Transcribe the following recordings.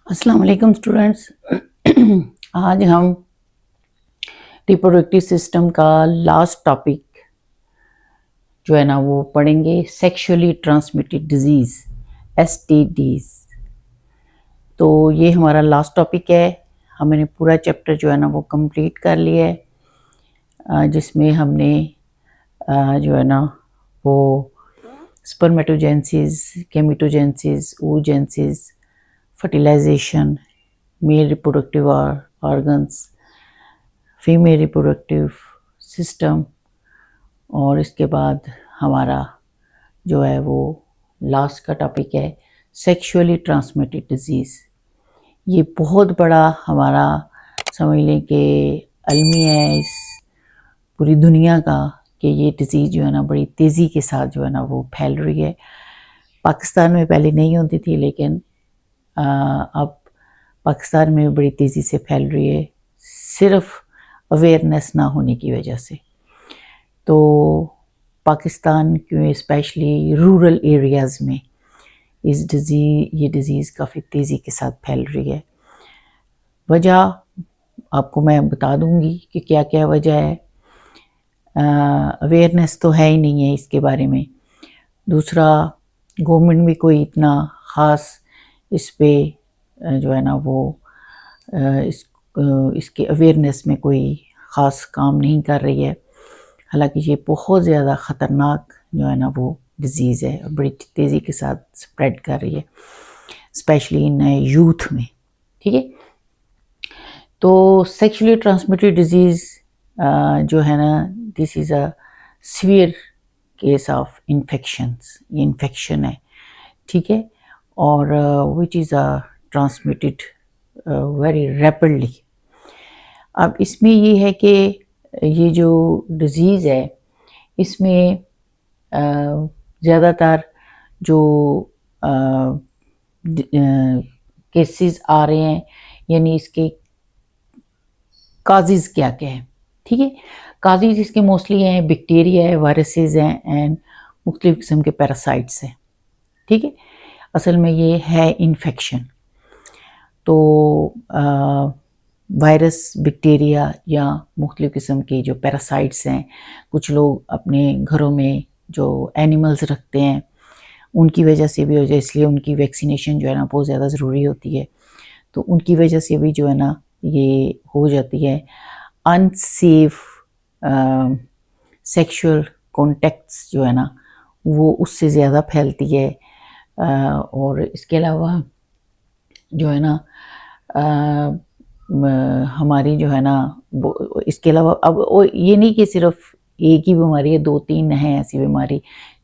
अस्सलाम वालेकुम स्टूडेंट्स। आज हम रिप्रोडक्टिव सिस्टम का लास्ट टॉपिक जो है ना वो पढ़ेंगे, सेक्सुअली ट्रांसमिटेड डिजीज़, एसटीडीज़। तो ये हमारा लास्ट टॉपिक है। हमने पूरा चैप्टर जो है ना वो कंप्लीट कर लिया है, जिसमें हमने जो है ना वो spermatogenesis, gametogenesis, oogenesis, fertilisation, male reproductive organs, female reproductive system, और इसके बाद हमारा जो है वो लास्ट का टॉपिक है सेक्सुअली ट्रांसमिटेड डिजीज़। ये बहुत बड़ा हमारा समझ लें कि अलमी है इस पूरी दुनिया का कि ये डिज़ीज़ जो है ना बड़ी तेज़ी के साथ जो है ना वो फैल रही है। पाकिस्तान में पहले नहीं होती थी, लेकिन अब पाकिस्तान में बड़ी तेज़ी से फैल रही है, सिर्फ अवेयरनेस ना होने की वजह से। तो पाकिस्तान के स्पेशली रूरल एरियाज़ में ये डिज़ीज़ काफ़ी तेज़ी के साथ फैल रही है। वजह आपको मैं बता दूंगी कि क्या क्या वजह है। अवेयरनेस तो है ही नहीं है इसके बारे में। दूसरा, गवर्नमेंट भी कोई इतना ख़ास इस पे जो है ना वो इसके अवेयरनेस में कोई ख़ास काम नहीं कर रही है। हालांकि ये बहुत ज़्यादा ख़तरनाक जो है ना वो डिज़ीज़ है और बड़ी तेज़ी के साथ स्प्रेड कर रही है, स्पेशली इन यूथ में। ठीक है, तो सेक्सुअली ट्रांसमिटेड डिज़ीज़ जो है ना, this is a severe case of infections. ये इन्फेक्शन है, ठीक है, और which is transmitted very rapidly. अब इसमें ये है कि ये जो डिज़ीज़ है इसमें ज़्यादातर जो केसेस आ रहे हैं, यानी इसके काजेज़ क्या क्या है। ठीक है, काजेज़ इसके मोस्टली हैं बैक्टीरिया है, वायरसेस हैं एंड मुख्तलिफ़ किस्म के पैरासाइट्स हैं। ठीक है, असल में ये है इन्फेक्शन। तो वायरस, बैक्टीरिया या मुख्तलिफ़ किस्म के जो पैरासाइट्स हैं, कुछ लोग अपने घरों में जो एनिमल्स रखते हैं उनकी वजह से भी हो जाए, इसलिए उनकी वैक्सीनेशन जो है ना बहुत ज़्यादा ज़रूरी होती है। तो उनकी वजह से भी जो है ना ये हो जाती है। अनसेफ सेक्सुअल कॉन्टैक्ट्स जो है ना वो उससे ज़्यादा फैलती है। और इसके अलावा जो है ना हमारी जो है ना इसके अलावा अब ये नहीं कि सिर्फ एक ही बीमारी है, 2-3 हैं ऐसी बीमारी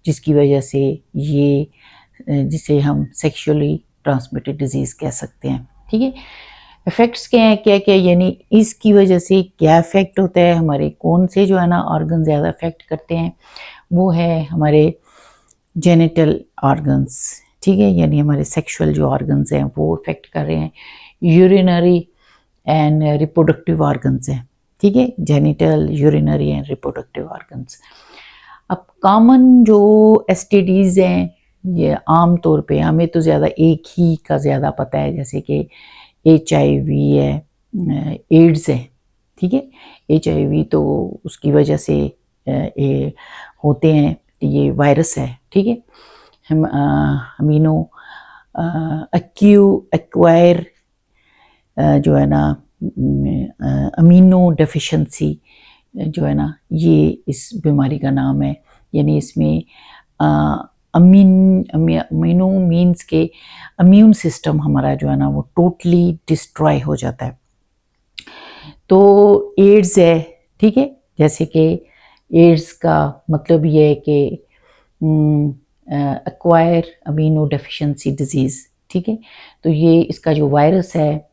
जिसकी वजह से ये जिसे हम सेक्सुअली ट्रांसमिटेड डिजीज़ कह सकते हैं। ठीक है, इफ़ेक्ट्स क्या हैं, क्या क्या, यानी इसकी वजह से क्या इफ़ेक्ट होता है, हमारे कौन से जो है ना ऑर्गन ज़्यादा इफ़ेक्ट करते हैं, वो है हमारे जेनिटल ऑर्गन्स। ठीक है, यानी हमारे सेक्सुअल जो ऑर्गन्स हैं वो इफ़ेक्ट कर रहे हैं। यूरिनरी एंड रिप्रोडक्टिव ऑर्गन्स हैं। ठीक है, genital, urinary and reproductive organs. अब कॉमन जो एसटीडीज़ हैं, ये आम तौर पे हमें तो ज़्यादा एक ही का ज़्यादा पता है, जैसे कि HIV है, एड्स है। ठीक है, HIV तो उसकी वजह से ये होते हैं, ये वायरस है। ठीक है, हम अमीनो एक्वायर जो है ना अमीनो डेफिशिएंसी जो है ना ये इस बीमारी का नाम है। यानी इसमें अमीनो मीन्स के इम्यून सिस्टम हमारा जो है ना वो टोटली डिस्ट्रॉय हो जाता है। तो एड्स है, ठीक है, जैसे कि एड्स का मतलब ये है कि एक्वायर अमीनो डेफिशिएंसी डिजीज़। ठीक है, तो ये इसका जो वायरस है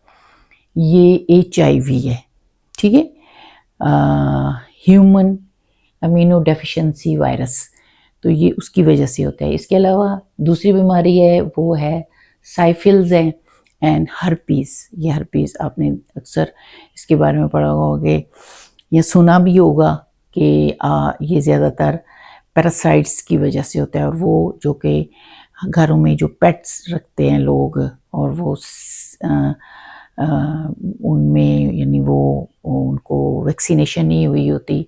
ये HIV है। ठीक है, ह्यूमन अमीनो डेफिशिएंसी वायरस, तो ये उसकी वजह से होता है। इसके अलावा दूसरी बीमारी है वो है साइफिल्स हैं एंड हर्पीस। ये हर्पीस आपने अक्सर इसके बारे में पढ़ा होगा या सुना भी होगा कि ये ज़्यादातर पैरासाइट्स की वजह से होता है, और वो जो कि घरों में जो पेट्स रखते हैं लोग और वो उनमें यानी वो उनको वैक्सीनेशन नहीं हुई होती,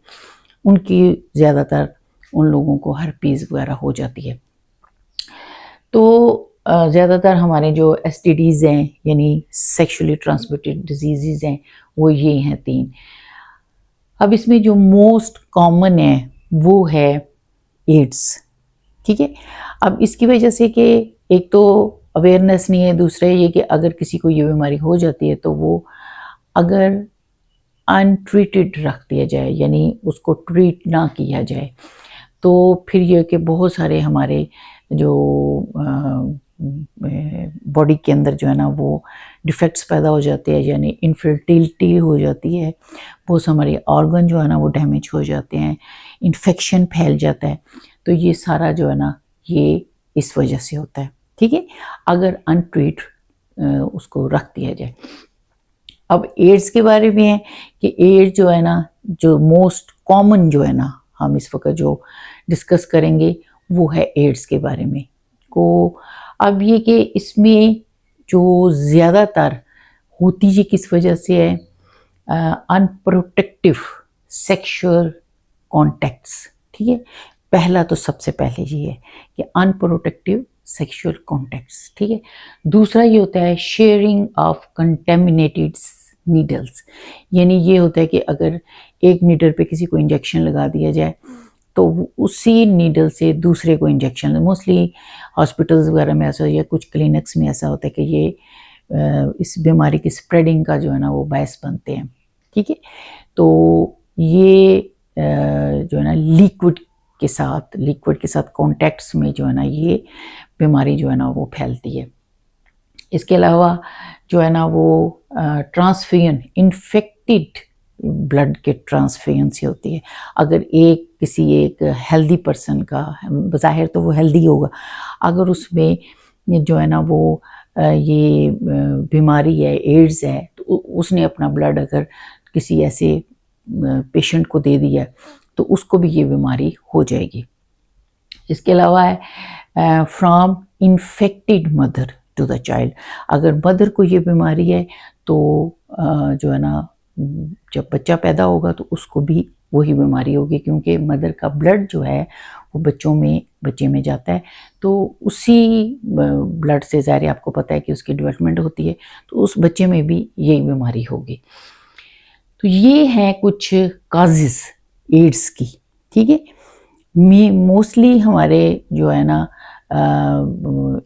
उनकी ज़्यादातर उन लोगों को हर्पीज़ वगैरह हो जाती है। तो ज़्यादातर हमारे जो एसटीडीज़ हैं यानी सेक्सुअली ट्रांसमिटेड डिजीज़ हैं वो ये हैं 3। अब इसमें जो मोस्ट कॉमन है वो है एड्स, ठीक है। अब इसकी वजह से कि एक तो अवेयरनेस नहीं है, दूसरा ये कि अगर किसी को ये बीमारी हो जाती है तो वो अगर अनट्रीटेड रख दिया जाए यानी उसको ट्रीट ना किया जाए तो फिर ये कि बहुत सारे हमारे जो बॉडी के अंदर जो है ना वो डिफेक्ट्स पैदा हो जाते हैं यानी इनफर्टिलिटी हो जाती है, बहुत हमारे ऑर्गन जो है ना वो डैमेज हो जाते हैं, इन्फेक्शन फैल जाता है। तो ये सारा जो है ना ये इस वजह से होता है, ठीक है, अगर अनट्रीट उसको रख दिया जाए। अब एड्स के बारे में है कि एड्स जो है ना जो मोस्ट कॉमन जो है ना हम इस वक्त जो डिस्कस करेंगे वो है एड्स के बारे में को। अब ये कि इसमें जो ज़्यादातर होती है किस वजह से है, अनप्रोटेक्टिव सेक्सुअल कॉन्टैक्ट्स, ठीक है। पहला तो सबसे पहले ये है कि अनप्रोटेक्टिव सेक्सुअल कॉन्टैक्ट्स, ठीक है। दूसरा ये होता है शेयरिंग ऑफ कंटेमिनेटेड नीडल्स, यानी ये होता है कि अगर एक नीडल पे किसी को इंजेक्शन लगा दिया जाए तो उसी नीडल से दूसरे को इंजेक्शन, मोस्टली हॉस्पिटल्स वगैरह में ऐसा या कुछ क्लिनिक्स में ऐसा होता है कि ये इस बीमारी की स्प्रेडिंग का जो है ना वो बायस बनते हैं, ठीक है। तो ये जो है ना लिक्विड के साथ कॉन्टैक्ट्स में जो है ना ये बीमारी जो है ना वो फैलती है। इसके अलावा जो है ना वो ट्रांसफ्यूजन, इन्फेक्टेड ब्लड के ट्रांसफ्यूजन से होती है। अगर किसी एक हेल्दी पर्सन का, बज़ाहिर तो वो हेल्दी होगा, अगर उसमें जो है ना वो ये बीमारी है, एड्स है, तो उसने अपना ब्लड अगर किसी ऐसे पेशेंट को दे दिया तो उसको भी ये बीमारी हो जाएगी। इसके अलावा है from infected mother to the child, अगर मदर को ये बीमारी है तो जो है ना जब बच्चा पैदा होगा तो उसको भी वही बीमारी होगी, क्योंकि मदर का ब्लड जो है वो बच्चे में जाता है, तो उसी ब्लड से ज़ाहिर आपको पता है कि उसकी डेवलपमेंट होती है, तो उस बच्चे में भी यही बीमारी होगी। तो ये हैं कुछ काजेस एड्स की, ठीक है। मोस्टली हमारे जो है ना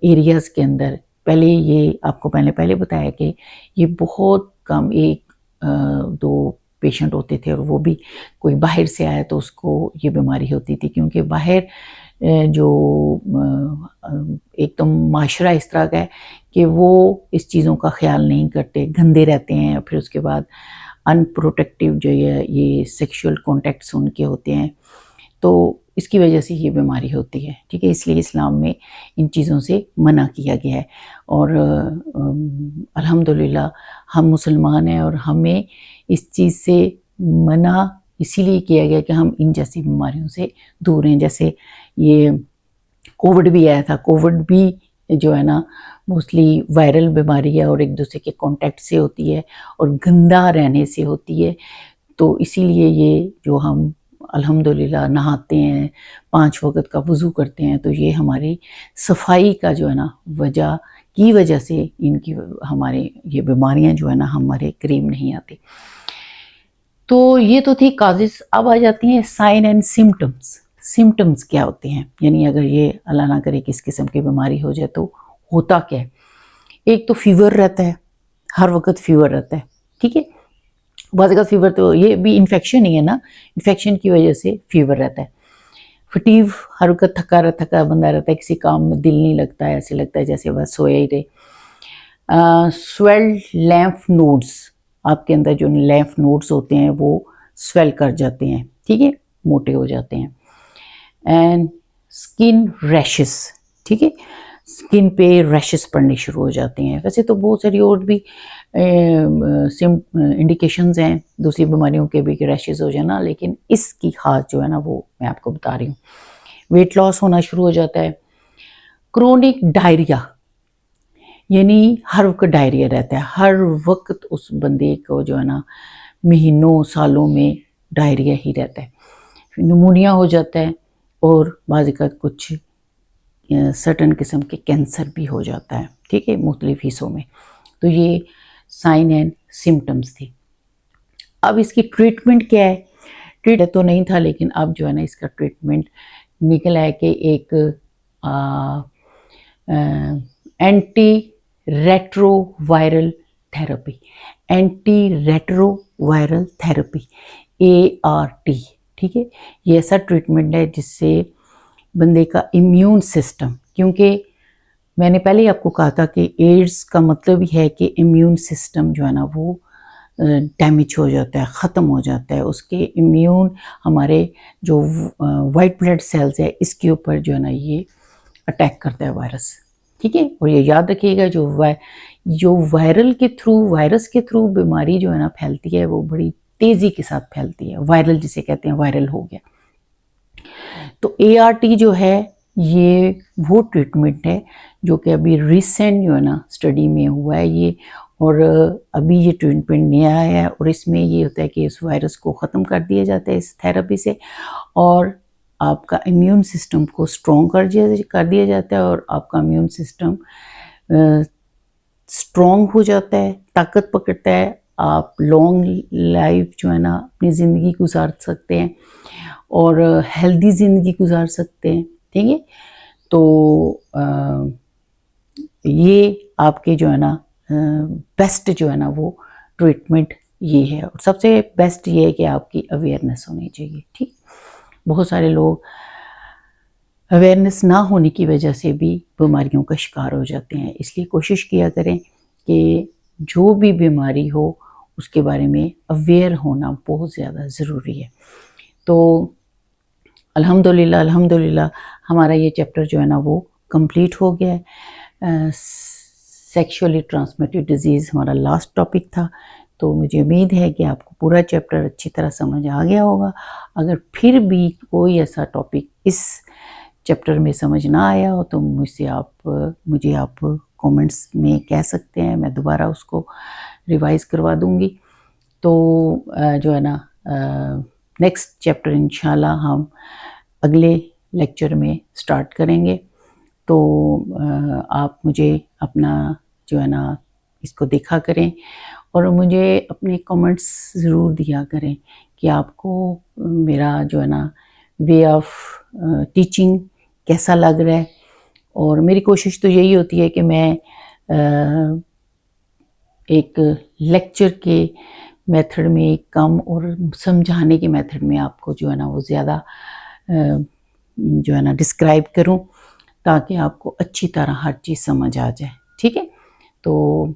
एरियाज़ के अंदर पहले ये आपको पहले बताया कि ये बहुत कम 1-2 पेशेंट होते थे और वो भी कोई बाहर से आया तो उसको ये बीमारी होती थी, क्योंकि बाहर जो एक तो माशरा इस तरह का है कि वो इस चीज़ों का ख्याल नहीं करते, गंदे रहते हैं, फिर उसके बाद अनप्रोटेक्टिव जो ये सेक्सुअल कॉन्टैक्ट्स उनके होते हैं, तो इसकी वजह से ये बीमारी होती है, ठीक है। इसलिए इस्लाम में इन चीज़ों से मना किया गया है और अल्हम्दुलिल्लाह हम मुसलमान हैं और हमें इस चीज़ से मना इसीलिए किया गया कि हम इन जैसी बीमारियों से दूर हैं। जैसे ये कोविड भी आया था, कोविड भी जो है ना मोस्टली वायरल बीमारी है और एक दूसरे के कांटेक्ट से होती है और गंदा रहने से होती है, तो इसीलिए ये जो हम अल्हम्दुलिल्लाह नहाते हैं, 5 वक़्त का वज़ू करते हैं, तो ये हमारी सफाई का जो है ना वजह से इनकी हमारे ये बीमारियां जो है ना हमारे करीब नहीं आती। तो ये तो थी काजेस। अब आ जाती हैं साइन एंड सिम्टम्स। सिम्टम्स क्या होते हैं, यानी अगर ये अल्लाह ना करे किस किस्म की बीमारी हो जाए तो होता क्या है। एक तो फीवर रहता है, हर वक्त फीवर रहता है, ठीक है। बहुत ज़्यादा फीवर तो ये भी इन्फेक्शन ही है ना, इन्फेक्शन की वजह से फीवर रहता है। फटीव, हर वक्त थका बंदा रहता है, किसी काम में दिल नहीं लगता है, ऐसे लगता है जैसे बस सोया ही रहे। स्वेल्ड लैम्फ नोड्स, आपके अंदर जो लैम्फ नोड्स होते हैं वो स्वेल कर जाते हैं, ठीक है, मोटे हो जाते हैं। एंड स्किन रैशेस, ठीक है, स्किन पे रैशेस पड़ने शुरू हो जाते हैं। वैसे तो बहुत सारी और भी इंडिकेशंस हैं दूसरी बीमारियों के भी कि रैशेस हो जाना, लेकिन इसकी खास जो है ना वो मैं आपको बता रही हूँ। वेट लॉस होना शुरू हो जाता है, क्रोनिक डायरिया, यानी हर वक्त डायरिया रहता है, हर वक्त उस बंदे को जो है ना महीनों सालों में डायरिया ही रहता है, निमोनिया हो जाता है और बाज़ कुछ सर्टन किस्म के कैंसर भी हो जाता है, ठीक है, मुख्तलिफ हिस्सों में। तो ये साइन एंड सिम्टम्स थी। अब इसकी ट्रीटमेंट क्या है? ट्रीट तो नहीं था, लेकिन अब जो है ना इसका ट्रीटमेंट निकला है कि एक anti retroviral therapy, anti retroviral therapy ART, ठीक है। ये ऐसा ट्रीटमेंट है जिससे बंदे का इम्यून सिस्टम, क्योंकि मैंने पहले ही आपको कहा था कि एड्स का मतलब ही है कि इम्यून सिस्टम जो है ना वो डैमेज हो जाता है, ख़त्म हो जाता है, उसके इम्यून हमारे जो वाइट ब्लड सेल्स है इसके ऊपर जो है ना ये अटैक करता है वायरस, ठीक है। और ये याद रखिएगा जो वायरस के थ्रू बीमारी जो है ना फैलती है वो बड़ी तेज़ी के साथ फैलती है, वायरल जिसे कहते हैं, वायरल हो गया। तो ART जो है ये वो ट्रीटमेंट है जो कि अभी रिसेंट जो है ना स्टडी में हुआ है ये, और अभी ये ट्रीटमेंट नया आया है और इसमें ये होता है कि इस वायरस को ख़त्म कर दिया जाता है इस थेरेपी से, और आपका इम्यून सिस्टम को स्ट्रॉन्ग कर दिया जाता है और आपका इम्यून सिस्टम स्ट्रॉन्ग हो जाता है, ताकत पकड़ता है, आप लॉन्ग लाइफ जो है ना अपनी ज़िंदगी गुजार सकते हैं और हेल्दी ज़िंदगी गुजार सकते हैं, ठीक है। तो ये आपके जो है ना बेस्ट जो है ना वो ट्रीटमेंट ये है, और सबसे बेस्ट ये है कि आपकी अवेयरनेस होनी चाहिए, ठीक। बहुत सारे लोग अवेयरनेस ना होने की वजह से भी बीमारियों का शिकार हो जाते हैं, इसलिए कोशिश किया करें कि जो भी बीमारी हो उसके बारे में अवेयर होना बहुत ज़्यादा ज़रूरी है। तो अल्हम्दुलिल्लाह हमारा ये चैप्टर जो है ना वो कंप्लीट हो गया है। सेक्सुअली ट्रांसमिटेड डिजीज़ हमारा लास्ट टॉपिक था, तो मुझे उम्मीद है कि आपको पूरा चैप्टर अच्छी तरह समझ आ गया होगा। अगर फिर भी कोई ऐसा टॉपिक इस चैप्टर में समझ ना आया हो तो मुझे आप कमेंट्स में कह सकते हैं, मैं दोबारा उसको रिवाइज़ करवा दूँगी। तो जो है ना नेक्स्ट चैप्टर इंशाल्लाह हम अगले लेक्चर में स्टार्ट करेंगे। तो आप मुझे अपना जो है ना इसको देखा करें और मुझे अपने कमेंट्स ज़रूर दिया करें कि आपको मेरा जो है ना वे ऑफ टीचिंग कैसा लग रहा है। और मेरी कोशिश तो यही होती है कि मैं एक लेक्चर के मेथड में कम और समझाने के मेथड में आपको जो है ना वो ज़्यादा जो है ना डिस्क्राइब करूं, ताकि आपको अच्छी तरह हर चीज़ समझ आ जाए, ठीक है। तो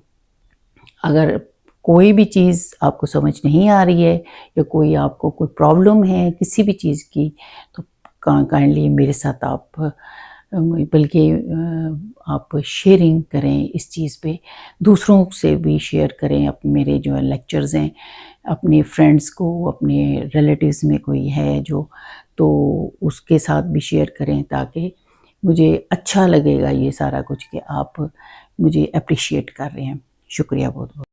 अगर कोई भी चीज़ आपको समझ नहीं आ रही है या कोई आपको कोई प्रॉब्लम है किसी भी चीज़ की, तो काइंडली मेरे साथ आप बल्कि आप शेयरिंग करें इस चीज़ पे, दूसरों से भी शेयर करें। मेरे जो लेक्चर्स हैं अपने फ्रेंड्स को, अपने रिलेटिव्स में कोई है जो, तो उसके साथ भी शेयर करें, ताकि मुझे अच्छा लगेगा ये सारा कुछ कि आप मुझे अप्रिशिएट कर रहे हैं। शुक्रिया बहुत बहुत।